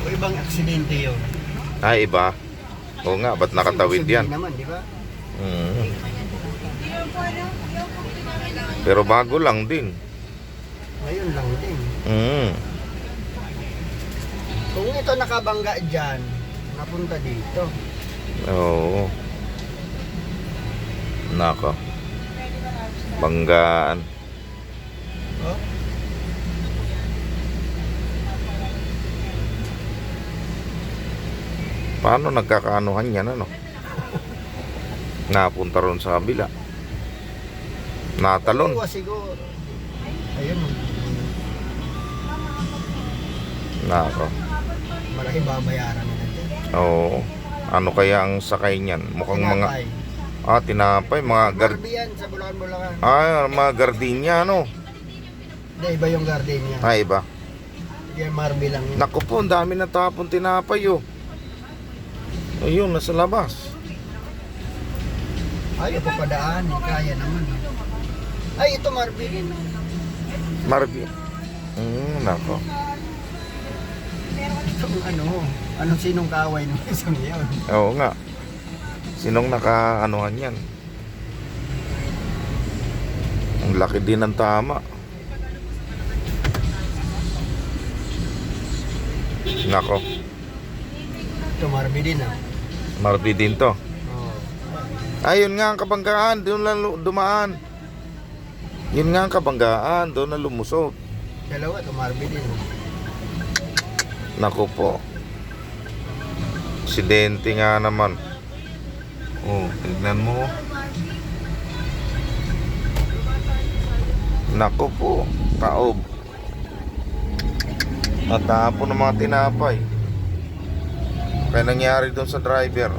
O ibang aksidente yun. Ay, iba. Oo nga, ba't nakatawid yan? Naman, di ba? Pero bago lang din. Ngayon lang din. Mm. Kung ito nakabangga dyan, napunta dito. Oo. Nako. Banggaan. Oh? Paano nagkakaanuhan yan, ano? Napunta ron sa kabila. Natalon. Iwas siguro. Ayun. Nako. Malaki babayaran nila dyan. Oo. Ano kaya ang sakay niyan? Mukhang mga... Tinapay. Tinapay. Mga Barbie yan sa Bulacan. mga gardenia, ano? Hindi, iba yung garden niya. Iba. Yan, Marby lang yun. Naku po, ang dami na tapon tinapay, oh. Ayun, nasa labas. Ayaw pa padaan, kaya naman. Ay, ito Marby rin. Marby. Nako. Itong anong sinong kaaway ng isang yun? Oo nga. Sinong naka-anuhan yan? Ang laki din ng tama. Nako. Ito Marby din Marby din to. Oh. Ayun nga ang kabanggaan. Doon lang dumaan. Yun nga ang kabanggaan. Doon na lumusot. Dalawa, ito Marby din. Nako po. Aksidente nga naman. Oh, tignan mo. Nako po. Taob. Natapon ng mga tinapay. Kaya nangyari doon sa driver.